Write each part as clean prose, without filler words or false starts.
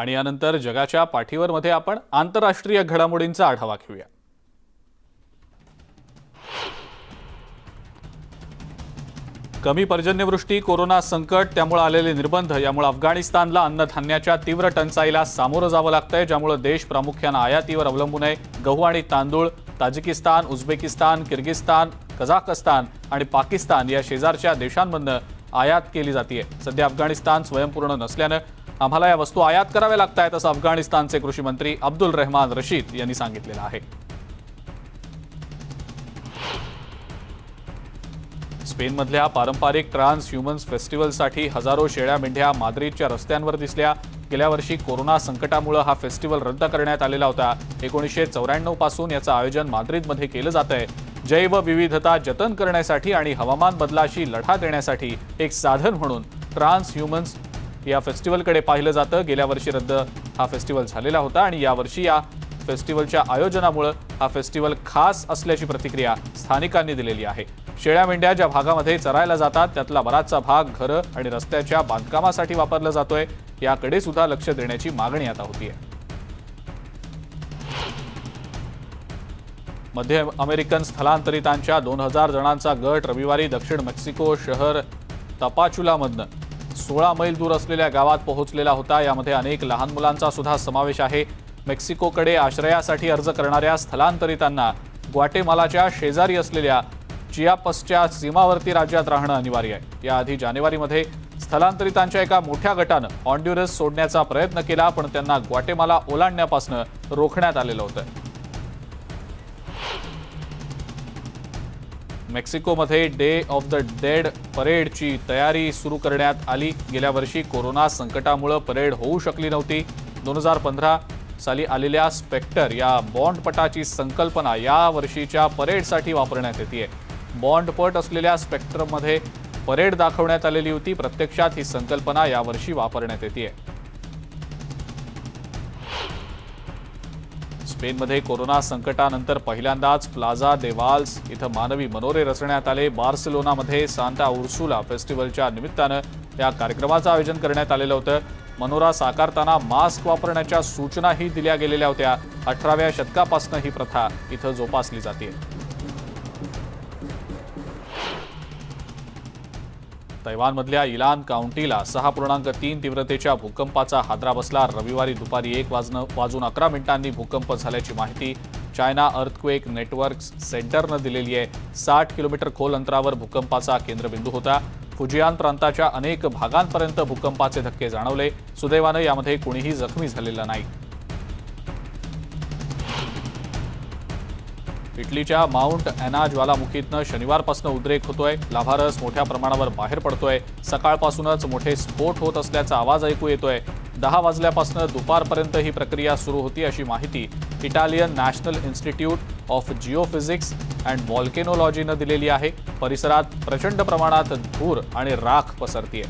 आणि यानंतर जगाच्या पाठीवर मध्ये आपण आंतरराष्ट्रीय घडामोडींचा आढावा घेऊया। कमी पर्जन्यवृष्टी, कोरोना संकट, त्यामुळे आलेले निर्बंध यामुळे अफगाणिस्तानला अन्नधान्याच्या तीव्र टंचाईला सामोरं जावं लागतंय, ज्यामुळे देश प्रामुख्याने आयातीवर अवलंबून आहे। गहू आणि तांदूळ ताजिकिस्तान, उझबेकिस्तान, किर्गिस्तान, कझाकस्तान आणि पाकिस्तान या शेजारच्या देशांमधून आयात केली जाते। सध्या अफगाणिस्तान स्वयंपूर्ण नसल्याने आम्हाला या वस्तू आयात कराव्या लागतात, असं अफगाणिस्तानचे कृषी मंत्री अब्दुल रहमान रशीद यांनी सांगितलेलं आहे। स्पेनमधल्या पारंपरिक ट्रान्स ह्युमन्स फेस्टिवलसाठी हजारो शेळ्या मेंढ्या माद्रिदच्या रस्त्यांवर दिसल्या। गेल्या वर्षी कोरोना संकटामुळे हा फेस्टिवल रद्द करण्यात आलेला होता। 1994 पासून याचं आयोजन माद्रिदमध्ये केलं जातंय। जैव विविधता जतन करण्यासाठी आणि हवामान बदलाशी लढा देण्यासाठी एक साधन म्हणून ट्रान्स ह्युमन्स या फेस्टिवलकडे पाहिलं जातं। गेल्या वर्षी रद्द हा फेस्टिवल झालेला होता आणि यावर्षी या फेस्टिवलच्या आयोजनामुळे हा फेस्टिवल खास असल्याची प्रतिक्रिया स्थानिकांनी दिलेली आहे। शेळ्या मेंढ्या ज्या भागामध्ये चरायला जातात त्यातला बराचसा भाग घरं आणि रस्त्याच्या बांधकामासाठी वापरला जातोय, याकडे सुद्धा लक्ष देण्याची मागणी आता होतीये। मध्य अमेरिकन स्थलांतरितांच्या 2000 जणांचा गट रविवारी दक्षिण मेक्सिको शहर तपाचुलामधनं 16 मैल दूर असलेल्या गावात पोहोचलेला होता। यामध्ये अनेक लहान मुलांचा सुद्धा समावेश आहे। मेक्सिकोकडे आश्रयासाठी अर्ज करणाऱ्या स्थलांतरितांना ग्वाटेमालाच्या शेजारी असलेल्या चियापसच्या सीमावर्ती राज्यात राहणं अनिवार्य आहे। याआधी जानेवारीमध्ये स्थलांतरितांच्या एका मोठ्या गटानं हॉन्ड्युरस सोडण्याचा प्रयत्न केला, पण त्यांना ग्वाटेमाला ओलांडण्यापासून रोखण्यात आलेलं होतं। मेक्सिकोमध्ये डे ऑफ द डेड परेडची तयारी सुरू करण्यात आली। गेल्या वर्षी कोरोना संकटामुळे परेड होऊ शकली नव्हती। 2015 साली आलेल्या स्पेक्टर या बॉन्डपटाची संकल्पना या वर्षीच्या परेडसाठी वापरण्यात येते। बॉन्डपट असलेल्या स्पेक्ट्रममध्ये परेड दाखवण्यात आलेली होती। प्रत्यक्षात ही संकल्पना यावर्षी वापरण्यात येते। स्पेनमध्ये कोरोना संकटानंतर पहिल्यांदाच प्लाझा दे वाल्स इथं मानवी मनोरे रचण्यात आले। बार्सिलोनामध्ये सांता उर्सुला फेस्टिवलच्या निमित्तानं या कार्यक्रमाचं आयोजन करण्यात आलेलं होतं। मनोरा साकारताना मास्क वापरण्याच्या सूचनाही दिल्या गेलेल्या होत्या। 18व्या शतकापासून ही प्रथा इथं जोपासली जाते। तैवानमधल्या इलान काउंटीला 6.3 तीव्रतेच्या भूकंपाचा हादरा बसला। रविवारी दुपारी 1:11 भूकंप झाल्याची माहिती चायना अर्थक्वेक नेटवर्क्स सेंटरनं दिलेली आहे। 60 किलोमीटर खोल अंतरावर भूकंपाचा केंद्रबिंदू होता। फुजियान प्रांताच्या अनेक भागांपर्यंत भूकंपाचे धक्के जाणवले। सुदैवानं यामध्ये कोणीही जखमी झालेलं नाही। इटलीच्या माउंट ॲना ज्वालामुखीतनं शनिवारपासून उद्रेक होतोय। लाव्हारस मोठ्या प्रमाणावर बाहेर पडतोय। सकाळपासूनच मोठे स्फोट होत असल्याचा आवाज ऐकू येतोय। 10 वाजल्यापासून दुपारपर्यंत ही प्रक्रिया सुरू होती, अशी माहिती Italian National Institute of Geophysics and व्हॉल्केनोलॉजीनं दिलेली आहे। परिसरात प्रचंड प्रमाणात धूर आणि राख पसरतीये।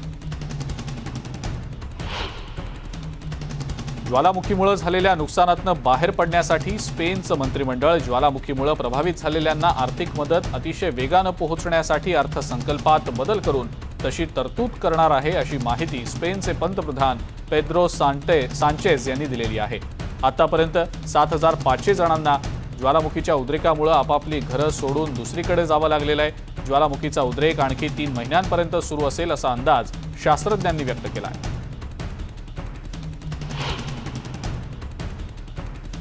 ज्वालामुखीमुळे झालेल्या नुकसानातनं बाहेर पडण्यासाठी स्पेनचं मंत्रिमंडळ ज्वालामुखीमुळे प्रभावित झालेल्यांना आर्थिक मदत अतिशय वेगानं पोहोचण्यासाठी अर्थसंकल्पात बदल करून तशी तरतूद करणार आहे, अशी माहिती स्पेनचे पंतप्रधान पेद्रो सांचेज यांनी दिलेली आहे। आतापर्यंत 7500 जणांना ज्वालामुखीच्या उद्रेकामुळे आपापली घरं सोडून दुसरीकडे जावं लागलेलं आहे। ज्वालामुखीचा उद्रेक आणखी 3 महिन्यांपर्यंत सुरू असेल असा अंदाज शास्त्रज्ञांनी व्यक्त केला आहे।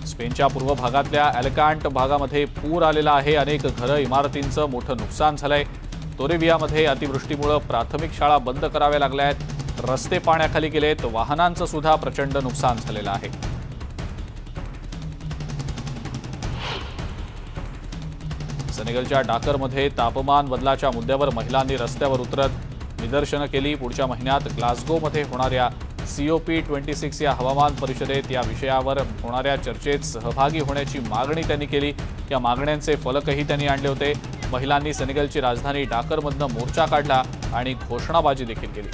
स्पेनच्या पूर्व भागातल्या अॅलिकांट भागामध्ये पूर आलेला आहे। अनेक घरं इमारतींचं मोठं नुकसान झालंय। तोरेवियामध्ये अतिवृष्टीमुळे प्राथमिक शाळा बंद कराव्या लागल्या आहेत। रस्ते पाण्याखाली गेलेत। वाहनांचं सुद्धा प्रचंड नुकसान झालेलं आहे। सेनेगलच्या डाकरमध्ये तापमान बदलाच्या मुद्द्यावर महिलांनी रस्त्यावर उतरत निदर्शनं केली। पुढच्या महिन्यात ग्लासगोमध्ये होणाऱ्या COP26 या हवामान परिषदेत या विषयावर होणाऱ्या चर्चेत सहभागी होण्याची मागणी त्यांनी केली। या मागण्यांचे फलकही त्यांनी आणले होते। महिलांनी सेनेगलची राजधानी डाकरमधनं मोर्चा काढला आणि घोषणाबाजी देखील केली।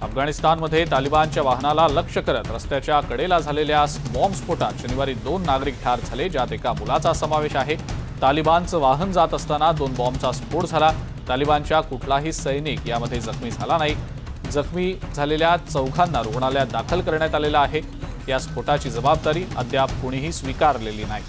अफगाणिस्तानमध्ये तालिबानच्या वाहनाला लक्ष्य करत रस्त्याच्या कडेला झालेल्या बॉम्बस्फोटात शनिवारी 2 नागरिक ठार झाले, ज्यात एका मुलाचा समावेश आहे। तालिबानचं वाहन जात असताना 2 बॉम्बचा स्फोट झाला। तालिबानच्या कुठलाही सैनिक यामध्ये जखमी झाला नाही. जखमी झालेल्या चौघांना रुग्णालयात दाखल करण्यात आलेलं आहे. या स्फोटाची जबाबदारी अद्याप कुणीही स्वीकारलेली नाही.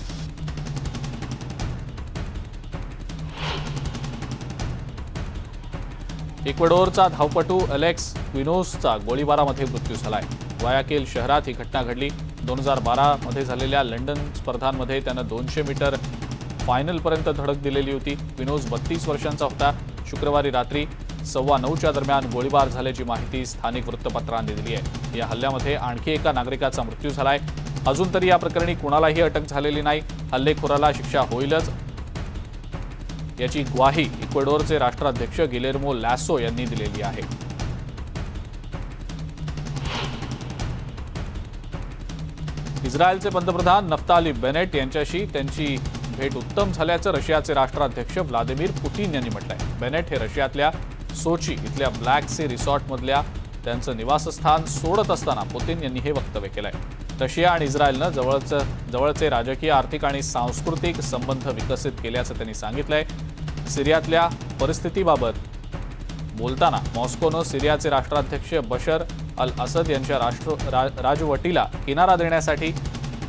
इक्वेडोरचा धावपटू अलेक्स क्विनोसचा गोळीबारामध्ये मृत्यू झालाय. ग्वायाकिल शहरात ही घटना घडली. 2012 मध्ये झालेल्या लंडन स्पर्धांमध्ये त्यानं 200 मीटर फायनलपर्यंत धडक दिलेली होती. क्विनोस 32 वर्षांचा होता. शुक्रवारी रात्री 9:15च्या दरम्यान गोळीबार झाल्याची माहिती स्थानिक वृत्तपत्रांनी दिली आहे. या हल्ल्यामध्ये आणखी एका नागरिकाचा मृत्यू झालाय. अजून तरी या प्रकरणी कुणालाही अटक झालेली नाही. हल्लेखोराला शिक्षा होईलच याची ग्वाही इक्वेडोरचे राष्ट्राध्यक्ष गिलेर्मो लॅसो यांनी दिलेली आहे. इस्रायलचे पंतप्रधान नफ्ताली बेनेट यांच्याशी त्यांची भेट उत्तम झाल्याचं रशियाचे राष्ट्राध्यक्ष व्लादिमीर पुतीन यांनी म्हटलंय. बेनेट हे रशियातल्या सोची इथल्या ब्लॅक सी रिसॉर्टमधल्या त्यांचं निवासस्थान सोडत असताना पुतीन यांनी हे वक्तव्य केलंय. रशिया आणि इस्रायलनं जवळचे राजकीय, आर्थिक आणि सांस्कृतिक संबंध विकसित केल्याचं त्यांनी सांगितलंय. सिरियातल्या परिस्थितीबाबत बोलताना मॉस्कोनं सिरियाचे राष्ट्राध्यक्ष बशर अल असद यांच्या राजवटीला किनारा देण्यासाठी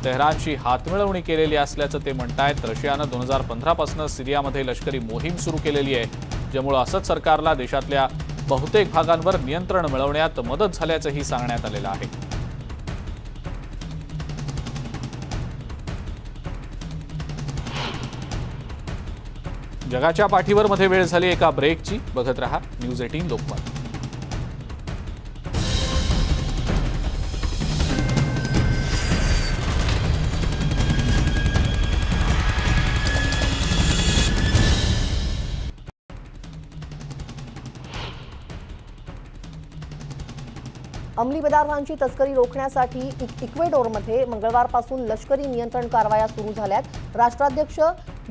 तेहरानशी हातमिळवणी केलेली असल्याचं ते म्हणतायत. रशियानं 2015 पासून सिरियामध्ये लष्करी मोहीम सुरू केलेली आहे, ज्यामुळे असद सरकारला देशातल्या बहुतेक भागांवर नियंत्रण मिळवण्यात मदत झाल्याचंही सांगण्यात आलेलं आहे. जगाच्या पाठीवर मध्ये वेळ झाली एका ब्रेकची. बघत रहा न्यूज 18 लोकमत. अंमली पदार्थांची तस्करी रोखण्यासाठी इक्वेडोरमध्ये मंगळवारपासून लष्करी नियंत्रण कारवाया सुरू झाल्यात. राष्ट्राध्यक्ष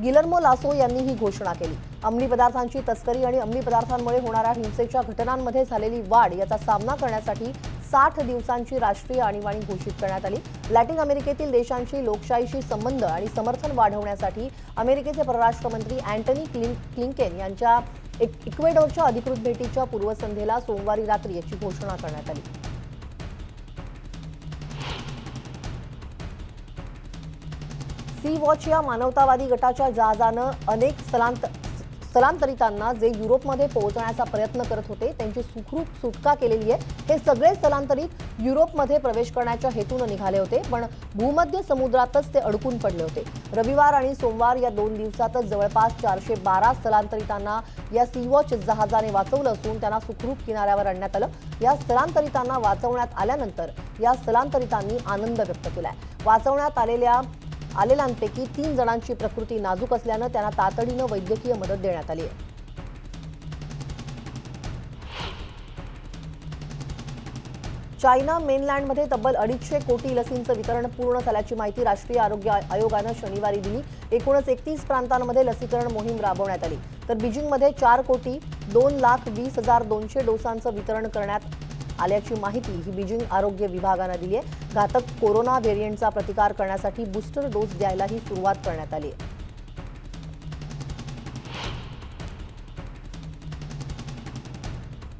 गिलर्मो लासो यांनी ही घोषणा केली. अंमली पदार्थांची तस्करी आणि अंमली पदार्थांमुळे होणाऱ्या हिंसेच्या घटनांमध्ये झालेली वाढ याचा सामना करण्यासाठी 60 दिवसांची राष्ट्रीय आणीबाणी घोषित करण्यात आली. लॅटिन अमेरिकेतील देशांशी लोकशाहीशी संबंध आणि समर्थन वाढवण्यासाठी अमेरिकेचे परराष्ट्र मंत्री अँटनी क्लिंकेन यांच्या इक्वेडोरच्या अधिकृत भेटीच्या पूर्वसंध्येला सोमवारी रात्री याची घोषणा करण्यात आली. सी वॉच या मानवतावादी गटाच्या जहाजानं अनेक स्थलांतरितांना जे युरोपमध्ये पोहोचण्याचा प्रयत्न करत होते त्यांची सुखरूप सुटका केलेली आहे. हे सगळे स्थलांतरित युरोपमध्ये प्रवेश करण्याच्या हेतून निघाले होते, पण भूमध्य समुद्रातच ते अडकून पडले होते. रविवार आणि सोमवार या 2 दिवसातच जवळपास 412 स्थलांतरितांना या सी वॉच जहाजाने वाचवलं असून त्यांना सुखरूप किनाऱ्यावर आणण्यात आलं. या स्थलांतरितांना वाचवण्यात आल्यानंतर या स्थलांतरितांनी आनंद व्यक्त केलाय. वाचवण्यात आलेल्यांपैकी 3 जणांची प्रकृती नाजूक असल्यानं त्यांना तातडीनं वैद्यकीय मदत देण्यात आली आहे. चायना मेनलँडमध्ये तब्बल 250 कोटी लसींचं वितरण पूर्ण झाल्याची माहिती राष्ट्रीय आरोग्य आयोगानं शनिवारी दिली. एकूणच 31 प्रांतांमध्ये लसीकरण मोहीम राबवण्यात आली. तर बीजिंगमध्ये 4,02,20,200 डोसांचं वितरण करण्यात आल्याची माहिती ही बीजिंग आरोग्य विभागानं दिली आहे. घातक कोरोना व्हेरियंटचा प्रतिकार करण्यासाठी बूस्टर डोस द्यायलाही सुरुवात करण्यात आली आहे.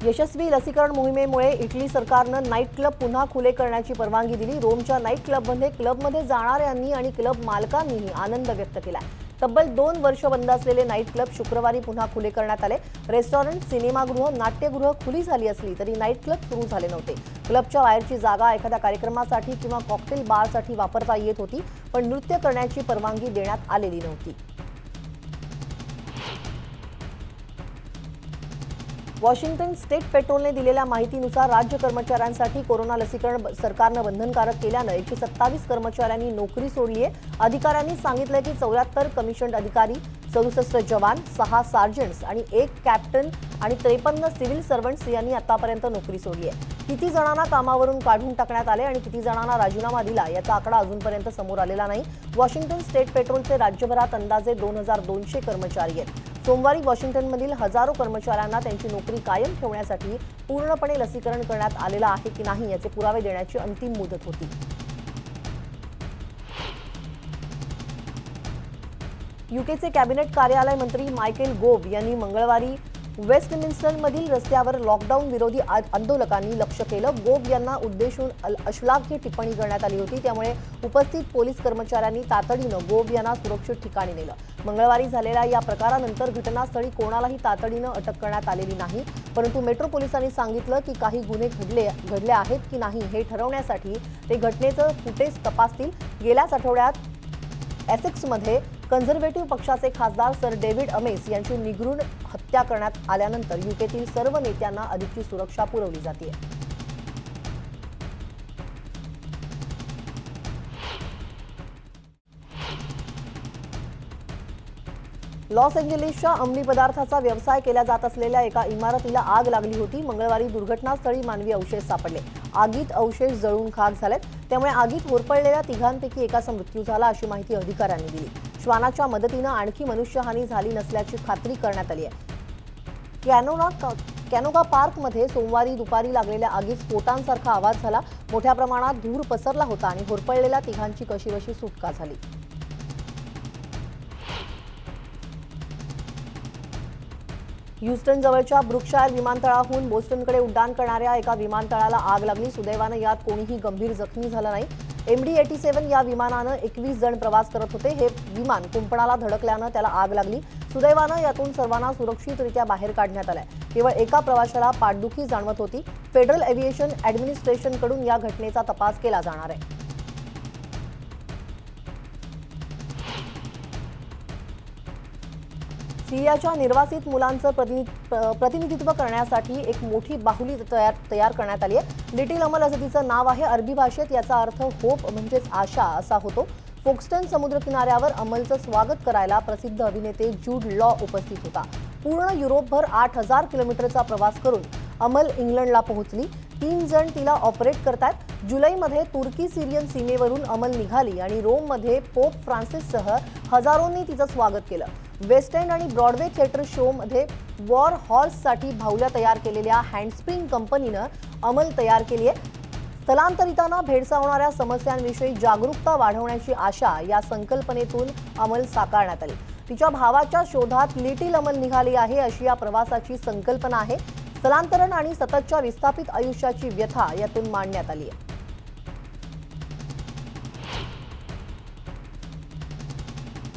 यशस्वी लसीकरण मोहिमेमुळे इटली सरकारनं नाईट क्लब पुन्हा खुले करण्याची परवानगी दिली. रोमच्या नाईट क्लबमध्ये जाणाऱ्यांनी आणि क्लब मालकांनीही आनंद व्यक्त केला. तब्बल 2 वर्ष बंद असलेले नाईट क्लब शुक्रवारी पुन्हा खुले करण्यात आले. रेस्टॉरंट, सिनेमागृह, नाट्यगृह खुली झाली असली तरी नाईट क्लब सुरू झाले नव्हते. क्लबच्या बाहेरची जागा एखाद्या कार्यक्रमासाठी किंवा कॉकटेल बारसाठी वापरता येत होती, पण नृत्य करण्याची परवानगी देण्यात आलेली नव्हती. वॉशिंग्टन स्टेट पेट्रोलने दिलेल्या माहितीनुसार राज्य कर्मचाऱ्यांसाठी कोरोना लसीकरण सरकारनं बंधनकारक केल्यानं 127 कर्मचाऱ्यांनी नोकरी सोडली आहे. अधिकाऱ्यांनी सांगितलं की 74 कमिशन्ड अधिकारी, 67 जवान, 6 सार्जंट्स आणि 1 कॅप्टन आणि 53 सिव्हिल सर्वंट्स यांनी आतापर्यंत नोकरी सोडली आहे. किती जणांना कामावरून काढून टाकण्यात आले आणि किती जणांना राजीनामा दिला याचा आकडा अजूनपर्यंत समोर आलेला नाही. वॉशिंग्टन स्टेट पेट्रोलचे राज्यभरात अंदाजे 2200 कर्मचारी आहेत. सोमवारी वॉशिंग्टनमधील हजारो कर्मचाऱ्यांना त्यांची नोकरी कायम ठेवण्यासाठी पूर्णपणे लसीकरण करण्यात आलेलं आहे की नाही याचे पुरावे देण्याची अंतिम मुदत होती. यूकेचे कॅबिनेट कार्यालय मंत्री मायकेल गोव्ह यांनी मंगळवारी वेस्टमिन्स्टरमधील रस्त्यावर लॉकडाऊन विरोधी आंदोलकांनी लक्ष केलं. गोब यांना उद्देशून अश्लाघ्य टिप्पणी करण्यात आली होती. त्यामुळे उपस्थित पोलीस कर्मचाऱ्यांनी तातडीनं गोब यांना सुरक्षित ठिकाणी नेलं. मंगळवारी झालेल्या या प्रकारानंतर घटनास्थळी कोणालाही तातडीनं अटक करण्यात आलेली नाही. परंतु मेट्रो पोलिसांनी सांगितलं की काही गुन्हे घडले आहेत की नाही हे ठरवण्यासाठी ते घटनेचं फुटेज तपासतील. गेल्याच आठवड्यात एसेक्समध्ये कन्झर्वेटिव्ह पक्षाचे खासदार सर डेव्हिड अमेस यांची निगरूण हत्या करण्यात आल्यानंतर यूकेतील सर्व नेत्यांना अधिकची सुरक्षा पुरवली जाते. लॉस एंजेलिसच्या अंमली पदार्थाचा व्यवसाय केला जात असलेल्या एका इमारतीला आग लागली होती. मंगळवारी दुर्घटनास्थळी मानवी अवशेष सापडले. आगीत अवशेष जळून खाक झालेत. त्यामुळे आगीत होरपळलेल्या तिघांपैकी एकाचा मृत्यू झाला अशी माहिती अधिकाऱ्यांनी दिली. श्वानाच्या मदतीनं आणखी मनुष्यहानी झाली नसल्याची खात्री करण्यात आली आहे. कॅनोगा पार्कमध्ये सोमवारी दुपारी लागलेल्या आगीत स्फोटांसारखा आवाज झाला. मोठ्या प्रमाणात धूर पसरला होता आणि होरपळलेल्या तिघांची कशीबशी सुटका झाली. ह्यूस्टन जवळच्या ब्रुकशायर विमानतळाहून बोस्टनकडे उड्डाण करणाऱ्या एका विमानतळाला आग लागली. सुदैवानं यात कोणीही गंभीर जखमी झालं नाही. MD-87 या विमानानं 21 जण प्रवास करत होते. हे विमान कुंपणाला धडकल्यानं त्याला आग लागली. सुदैवानं यातून सर्वांना सुरक्षितरित्या बाहेर काढण्यात आलंय. केवळ एका प्रवाशाला पाठदुखी जाणवत होती. फेडरल एव्हिएशन ॲडमिनिस्ट्रेशनकडून या घटनेचा तपास केला जाणार आहे. सिरियाच्या निर्वासित मुलांचं प्रतिनिधित्व करण्यासाठी एक मोठी बाहुली तयार करण्यात आली आहे. लिटिल अमल असं तिचं नाव आहे. अरबी भाषेत याचा अर्थ होप म्हणजेच आशा असा होतो. फोक्स्टन समुद्रकिनाऱ्यावर अमलचं स्वागत करायला प्रसिद्ध अभिनेते ज्यूड लॉ उपस्थित होता. पूर्ण युरोपभर 8,000 किलोमीटरचा प्रवास करून अमल इंग्लंडला पोहोचली. 3 जण तिला ऑपरेट करतात. जुलैमध्ये तुर्की सिरियन सीमेवरून अमल निघाली आणि रोममध्ये पोप फ्रान्सिससह हजारोंनी तिचं स्वागत केलं. वेस्ट एंड आणि ब्रॉडवे थिएटर शोमध्ये वॉर हॉर्ससाठी भावल्या तयार केलेल्या हँडस्प्रिंग कंपनीनं अमल तयार केली आहे. स्थलांतरितांना भेडसावणाऱ्या समस्यांविषयी जागरूकता वाढवण्याची आशा या संकल्पनेतून अमल साकारण्यात आली. तिच्या भावाच्या शोधात लिटिल अमल निघाली आहे अशी या प्रवासाची संकल्पना आहे. स्थलांतरण आणि सततच्या विस्थापित आयुष्याची व्यथा यातून मांडण्यात आली आहे.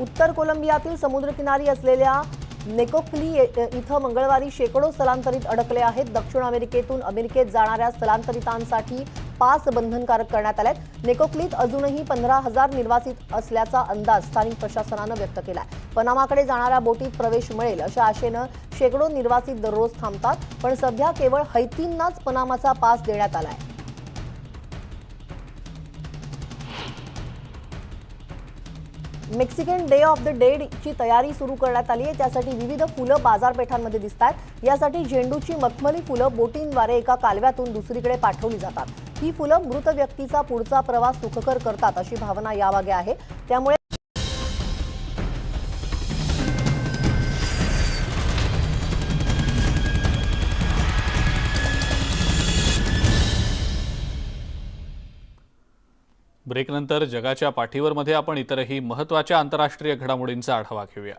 उत्तर कोलंबियातील समुद्रकिनारी असलेल्या नेकोक्ली इथं मंगळवारी शेकडो स्थलांतरित अडकले आहेत. दक्षिण अमेरिकेतून अमेरिकेत जाणाऱ्या स्थलांतरितांसाठी पास बंधनकारक करण्यात आलेत. नेकोक्लीत अजूनही 15,000 निर्वासित असल्याचा अंदाज स्थानिक प्रशासनानं व्यक्त केलाय. पनामाकडे जाणाऱ्या बोटीत प्रवेश मिळेल अशा आशेनं शेकडो निर्वासित दररोज थांबतात. पण सध्या केवळ हैतींनाच पनामाचा पास देण्यात आलाय. Mexican day of the dead ची तयारी सुरू करण्यात आली आहे. त्यासाठी विविध फुलं बाजारपेठांमध्ये दिसतात. यासाठी झेंडूची मखमली फुलं बोटींद्वारे एका कालव्यातून दुसरीकडे पाठवली जातात. ही फुलं मृत व्यक्तीचा पुढचा प्रवास सुखकर करतात अशी भावना यामागे आहे. त्यामुळे ब्रेकनंतर जगाच्या पाठीवरमध्ये आपण इतरही महत्त्वाच्या आंतरराष्ट्रीय घडामोडींचा आढावा घेऊया.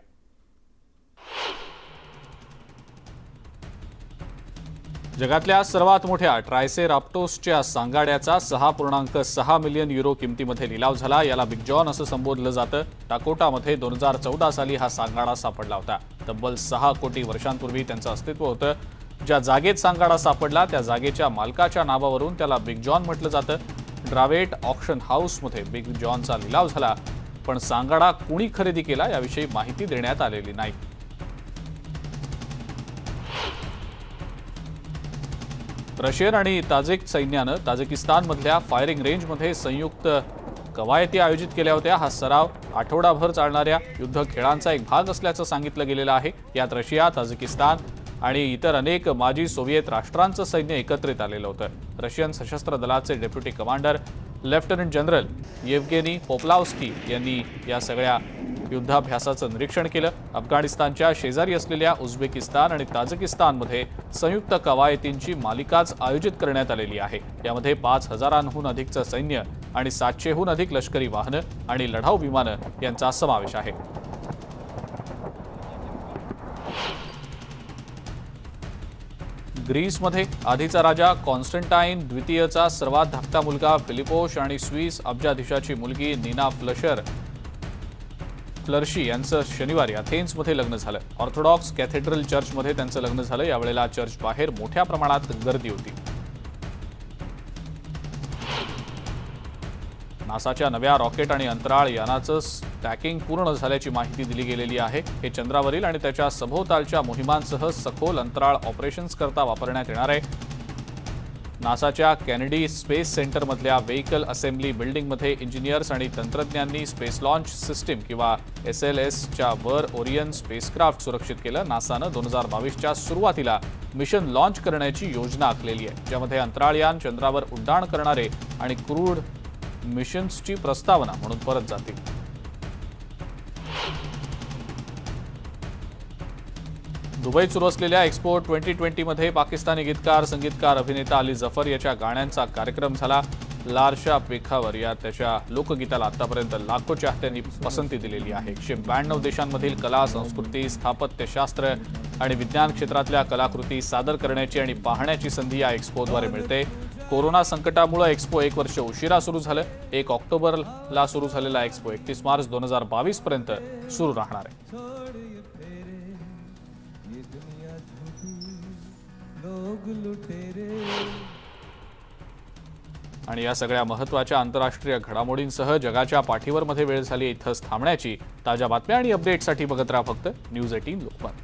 जगातल्या सर्वात मोठ्या ट्रायसेराप्टोसच्या सांगाड्याचा 6.6 मिलियन युरो किमतीमध्ये लिलाव झाला. याला बिग जॉन असं संबोधलं जातं. टाकोटामध्ये 2014 साली हा सांगाडा सापडला होता. तब्बल 6 कोटी वर्षांपूर्वी त्यांचं अस्तित्व होतं. ज्या जागेत सांगाडा सापडला त्या जागेच्या मालकाच्या नावावरून त्याला बिग जॉन म्हटलं जातं. ड्रावेट ऑक्शन हाऊसमध्ये बिग जॉनचा लिलाव झाला. पण सांगाडा कुणी खरेदी केला याविषयी माहिती देण्यात आलेली नाही. रशियन आणि ताजिक सैन्यानं ताजिकिस्तानमधल्या फायरिंग रेंजमध्ये संयुक्त कवायती आयोजित केल्या होत्या. हा सराव आठवडाभर चालणाऱ्या युद्ध खेळांचा एक भाग असल्याचं सांगितलं गेलेलं आहे. यात रशिया, ताजिकिस्तान आणि इतर अनेक माजी सोव्हिएत राष्ट्रांचं सैन्य एकत्रित आलेलं होतं. रशियन सशस्त्र दलाचे deputy commander lieutenant general Yevgeny Poplavsky यांनी या सगळ्या युद्धाभ्यासाचं निरीक्षण केलं. अफगाणिस्तानच्या शेजारी असलेल्या उझबेकिस्तान आणि ताजिकिस्तानमध्ये संयुक्त कवायतींची मालिकाच आयोजित करण्यात आलेली आहे. यामध्ये 5,000हून अधिकचं सैन्य आणि 700हून अधिक लष्करी वाहनं आणि लढाऊ विमानं यांचा समावेश आहे. ग्रीसमध्ये आधीचा राजा कॉन्स्टंटाईन द्वितीयचा सर्वात धाकटा मुलगा फिलिपोस आणि स्विस अब्जाधीशाची मुलगी नीना फ्लर्शी यांचं शनिवारी अथेन्समध्ये लग्न झालं. ऑर्थोडॉक्स कॅथेड्रल चर्चमध्ये त्यांचं लग्न झालं. यावेळेला चर्च बाहेर मोठ्या प्रमाणात गर्दी होती. नासाच्या नव्या रॉकेट आणि अंतराळ यानाचं स्टॅकिंग पूर्ण झाल्याची माहिती दिली गेलेली आहे. हे चंद्रावरील आणि त्याच्या सभोवतालच्या मोहिमांसह सखोल अंतराळ ऑपरेशन्स करता वापरण्यात येणार आहे. नासाच्या केनेडी स्पेस सेंटरमधल्या व्हेइकल असेंब्ली बिल्डिंगमध्ये इंजिनियर्स आणि तंत्रज्ञांनी स्पेस लॉन्च सिस्टीम किंवा SLSच्या वर ओरियन स्पेसक्राफ्ट सुरक्षित केलं. नासानं 2022च्या सुरुवातीला मिशन लॉन्च करण्याची योजना आखलेली आहे, ज्यामध्ये अंतराळयान चंद्रावर उड्डाण करणारे आणि क्रूड मिशन्सची प्रस्तावना म्हणून परत जातील. दुबईत सुरू असलेल्या एक्स्पो 2020मध्ये पाकिस्तानी गीतकार, संगीतकार, अभिनेता अली जफर याच्या गाण्यांचा कार्यक्रम झाला. लारशा पेखावर या त्याच्या लोकगीताला आतापर्यंत लाखो चाहत्यांनी पसंती दिलेली आहे. 192 देशांमधील कला, संस्कृती, स्थापत्यशास्त्र आणि विज्ञान क्षेत्रातल्या कलाकृती सादर करण्याची आणि पाहण्याची संधी या एक्स्पोद्वारे मिळते. कोरोना संकटामुळे एक्स्पो 1 वर्ष उशिरा सुरू झालं. 1 ऑक्टोबरला सुरू झालेला एक्स्पो 31 मार्च 2022 पर्यंत सुरू राहणार आहे. आणि या सगळ्या महत्त्वाच्या आंतरराष्ट्रीय घडामोडींसह जगाच्या पाठीवर वेळ झाली इथंच थांबण्याची. ताज्या बातम्या आणि अपडेटसाठी बघत राहा फक्त न्यूज 18 लोकमत.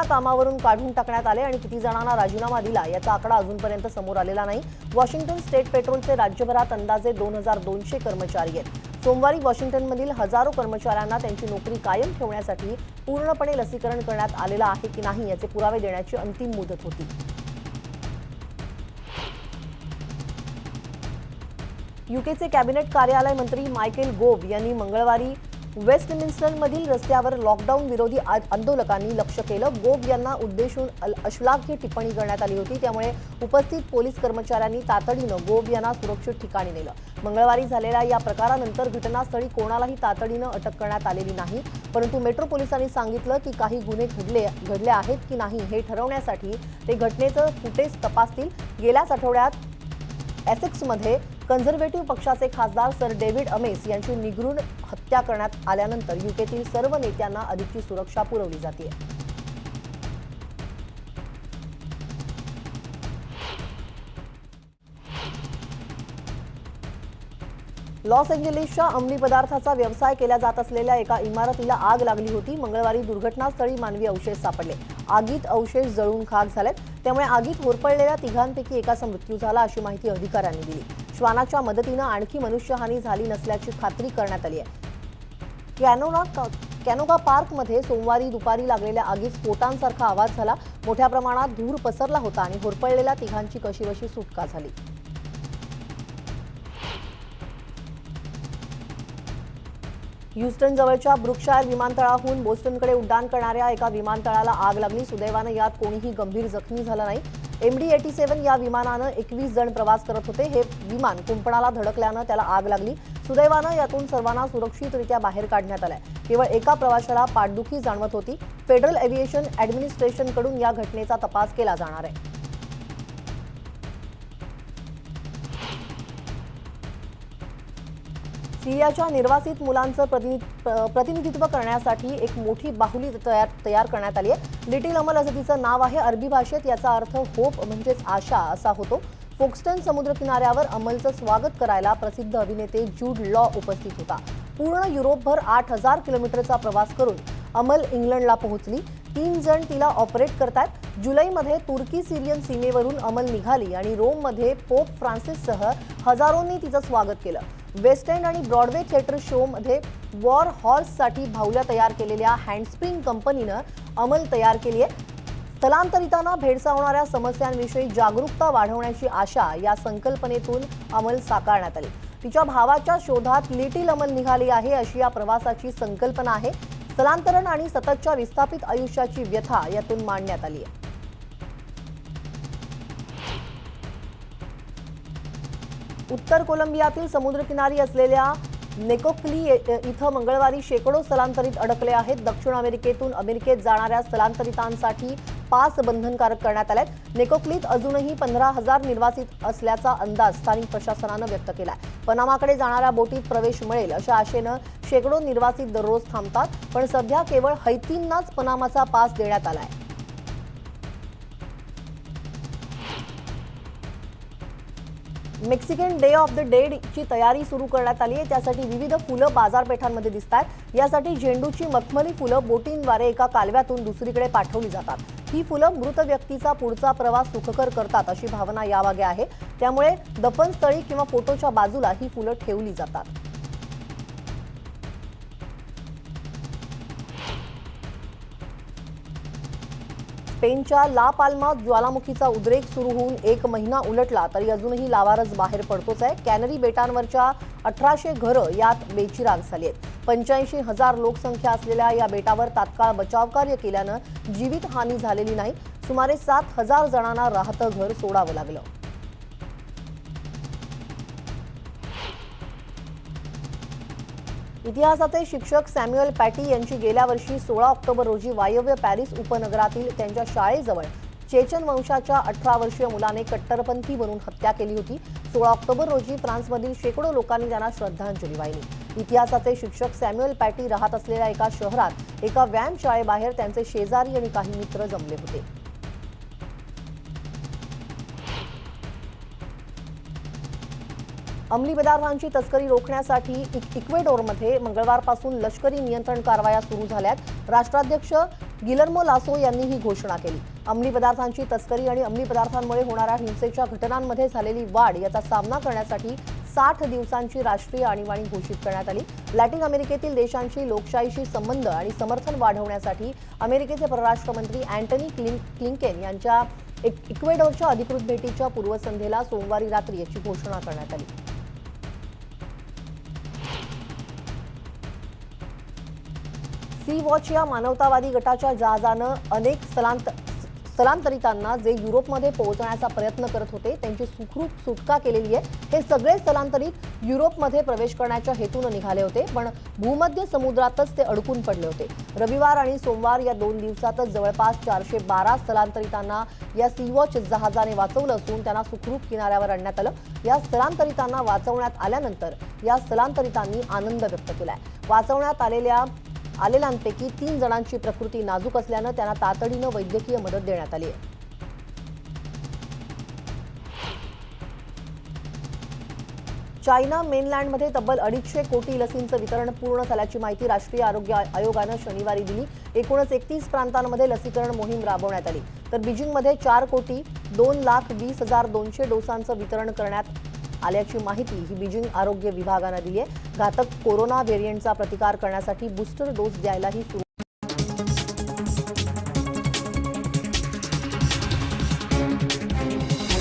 कामावरून काढून टाकण्यात आले आणि किती जणांना राजीनामा दिला याचा आकडा अजूनपर्यंत समोर आलेला नाही. वॉशिंग्टन स्टेट पेट्रोलचे राज्यभरात अंदाजे 2200 कर्मचारी आहेत. सोमवारी वॉशिंग्टनमधील हजारो कर्मचाऱ्यांना त्यांची नोकरी कायम ठेवण्यासाठी पूर्णपणे लसीकरण करण्यात आलेलं आहे की नाही याचे पुरावे देण्याची अंतिम मुदत होती. यूकेचे कॅबिनेट कार्यालय मंत्री मायकेल गोव्ह यांनी मंगळवारी वेस्टमिन्स्टरमधील रस्त्यावर लॉकडाऊन विरोधी आंदोलकांनी लक्ष केलं. गोव्ह यांना उद्देशून अश्लाघ्य टिप्पणी करण्यात आली होती, त्यामुळे उपस्थित पोलीस कर्मचाऱ्यांनी तातडीनं गोव्ह यांना सुरक्षित ठिकाणी नेलं. मंगळवारी झालेल्या या प्रकारानंतर घटनास्थळी कोणालाही तातडीनं अटक करण्यात आलेली नाही, परंतु मेट्रो पोलिसांनी सांगितलं की काही गुन्हे घडले आहेत की नाही हे ठरवण्यासाठी ते घटनेचं फुटेज तपासतील. गेल्याच आठवड्यात एसेक्समध्ये कन्झर्वेटिव्ह पक्षाचे खासदार सर डेव्हिड अमेस यांची निगरून हत्या करण्यात आल्यानंतर यूकेतील सर्व नेत्यांना अधिकची सुरक्षा पुरवली जाते. लॉस एंजेलिसच्या अंमली पदार्थाचा व्यवसाय केला जात असलेल्या एका इमारतीला आग लागली होती. मंगळवारी दुर्घटनास्थळी मानवी अवशेष सापडले. आगीत अवशेष जळून खाक झालेत, त्यामुळे आगीत होरपळलेल्या तिघांपैकी एकाचा मृत्यू झाला अशी माहिती अधिकाऱ्यांनी दिली. श्वानाच्या मदतीनं आणखी मनुष्यहानी झाली नसल्याची खात्री करण्यात आली आहे. कॅनोगा पार्कमध्ये सोमवारी दुपारी लागलेल्या आगीत स्फोटांसारखा आवाज झाला. मोठ्या प्रमाणात धूर पसरला होता आणि होरपळलेल्या तिघांची कशीबशी सुटका झाली. ह्युस्टन जवळच्या ब्रुकशायर विमानतळाहून बोस्टनकडे उड्डाण करणाऱ्या एका विमानतळाला आग लागली. सुदैवानं यात कोणीही गंभीर जखमी झालं नाही. MD-87 या विमानानं 21 जण प्रवास करत होते. हे विमान कुंपणाला धडकल्यानं त्याला आग लागली. सुदैवानं यातून सर्वांना सुरक्षितरित्या बाहेर काढण्यात आलंय. केवळ एका प्रवाशाला पाठदुखी जाणवत होती. फेडरल एव्हिएशन ॲडमिनिस्ट्रेशनकडून या घटनेचा तपास केला जाणार आहे. सिरियाच्या निर्वासित मुलांचं प्रतिनिधित्व करण्यासाठी एक मोठी बाहुली तयार करण्यात आली आहे. लिटिल अमल असं तिचं नाव आहे. अरबी भाषेत याचा अर्थ होप म्हणजेच आशा असा होतो. फोक्स्टन समुद्रकिनाऱ्यावर अमलचं स्वागत करायला प्रसिद्ध अभिनेते जूड लॉ उपस्थित होता. पूर्ण युरोपभर 8000 किलोमीटरचा प्रवास करून अमल इंग्लंडला पोहोचली. 3 जण तिला ऑपरेट करतात. जुलैमध्ये तुर्की सिरियन सीमेवरून अमल निघाली आणि रोममध्ये पोप फ्रान्सिससह हजारोंनी तिचं स्वागत केलं. वेस्ट एंड आणि ब्रॉडवे थिएटर शोमध्ये वॉर हॉर्ससाठी भावल्या तयार केलेल्या हँडस्प्रिंग कंपनीनं अमल तयार केली आहे. स्थलांतरितांना भेडसावणाऱ्या समस्यांविषयी जागरूकता वाढवण्याची आशा या संकल्पनेतून अमल साकारण्यात आली. तिच्या भावाच्या शोधात लिटिल अमल निघाली आहे अशी या प्रवासाची संकल्पना आहे. स्थलांतरण आणि सततच्या विस्थापित आयुष्याची व्यथा यातून मांडण्यात आली आहे. उत्तर कोलंबियातील समुद्रकिनारी असलेल्या नेकोक्ली इथं मंगळवारी शेकडो स्थलांतरित अडकले आहेत. दक्षिण अमेरिकेतून अमेरिकेत जाणाऱ्या स्थलांतरितांसाठी पास बंधनकारक करण्यात आलेत. नेकोक्लीत अजूनही 15,000 निर्वासित असल्याचा अंदाज स्थानिक प्रशासनानं व्यक्त केलाय. पनामाकडे जाणाऱ्या बोटीत प्रवेश मिळेल अशा आशेनं शेकडो निर्वासित दररोज थांबतात, पण सध्या केवळ हैतींनाच पनामाचा पास देण्यात आलाय. Mexican day of the dead ची तयारी सुरू करण्यात आली आहे. त्यासाठी विविध फुलं बाजारपेठांमध्ये दिसतात. यासाठी झेंडूची मखमली फुलं बोटींद्वारे एका कालव्यातून दुसरीकडे पाठवली जातात. ही फुलं मृत व्यक्तीचा पुढचा प्रवास सुखकर करतात अशी भावना यामागे आहे. त्यामुळे दफनस्थळी किंवा फोटोच्या बाजूला ही फुलं ठेवली जातात. स्पेनच्या ला पाल्मा ज्वालामुखीचा उद्रेक सुरू होऊन 1 महिना उलटला तरी अजूनही लावारस बाहेर पडतोच आहे. कॅनरी बेटांवरच्या 1800 घरं यात बेचिराग झाली आहेत. 85,000 लोकसंख्या असलेल्या या बेटावर तात्काळ बचावकार्य केल्यानं जीवितहानी झालेली नाही. सुमारे 7,000 जणांना राहतं घर सोडावं लागलं. इतिहासाचे शिक्षक सॅम्युअल पॅटी यांची गेल्या वर्षी 16 ऑक्टोबर रोजी वायव्य पॅरिस उपनगरातील त्यांच्या शाळेजवळ चेचन वंशाच्या 18 वर्षीय मुलाने कट्टरपंथी बनून हत्या केली होती. 16 ऑक्टोबर रोजी फ्रान्समधील शेकडो लोकांनी त्यांना श्रद्धांजली वाहिली. इतिहासाचे शिक्षक सॅम्युअल पॅटी राहत असलेल्या एका शहरात एका व्यायाम शाळेबाहेर त्यांचे शेजारी आणि काही मित्र जमले होते. अंमली पदार्थांची तस्करी रोखण्यासाठी इक्वेडोरमध्ये मंगळवारपासून लष्करी नियंत्रण कारवाया सुरू झाल्यात. राष्ट्राध्यक्ष गिलर्मो लासो यांनी ही घोषणा केली. अंमली पदार्थांची तस्करी आणि अंमली पदार्थांमुळे होणाऱ्या हिंसेच्या घटनांमध्ये झालेली वाढ याचा सामना करण्यासाठी 60 दिवसांची राष्ट्रीय आणीबाणी घोषित करण्यात आली. लॅटिन अमेरिकेतील देशांशी लोकशाहीशी संबंध आणि समर्थन वाढवण्यासाठी अमेरिकेचे परराष्ट्र मंत्री अँटनी क्लिंकेन यांच्या इक्वेडोरच्या अधिकृत भेटीच्या पूर्वसंध्येला सोमवारी रात्री याची घोषणा करण्यात आली. सी वॉच या मानवतावादी गटाच्या जहाजानं अनेक स्थलांतरितांना जे युरोपमध्ये पोहोचण्याचा प्रयत्न करत होते त्यांची सुखरूप सुटका केलेली आहे. हे सगळे स्थलांतरित युरोपमध्ये प्रवेश करण्याच्या हेतून निघाले होते, पण भूमध्य समुद्रातच ते अडकून पडले होते. रविवार आणि सोमवार या 2 दिवसातच जवळपास 412 स्थलांतरितांना या सी वॉच जहाजाने वाचवलं असून त्यांना सुखरूप किनाऱ्यावर आणण्यात आलं. या स्थलांतरितांना वाचवण्यात आल्यानंतर या स्थलांतरितांनी आनंद व्यक्त केलाय. वाचवण्यात आलेल्यांपैकी 3 जणांची प्रकृती नाजूक असल्यानं त्यांना तातडीनं वैद्यकीय मदत देण्यात आली आहे. चायना मेनलँडमध्ये तब्बल 250 कोटी लसींचं वितरण पूर्ण झाल्याची माहिती राष्ट्रीय आरोग्य आयोगानं शनिवारी दिली. एकूणच 31 प्रांतांमध्ये लसीकरण मोहीम राबवण्यात आली. तर बीजिंगमध्ये 4,02,20,200 डोसांचं वितरण करण्यात आल्याची माहिती ही बीजिंग आरोग्य विभागानं दिली आहे. घातक कोरोना व्हेरियंटचा प्रतिकार करण्यासाठी बूस्टर डोस द्यायलाही सुरू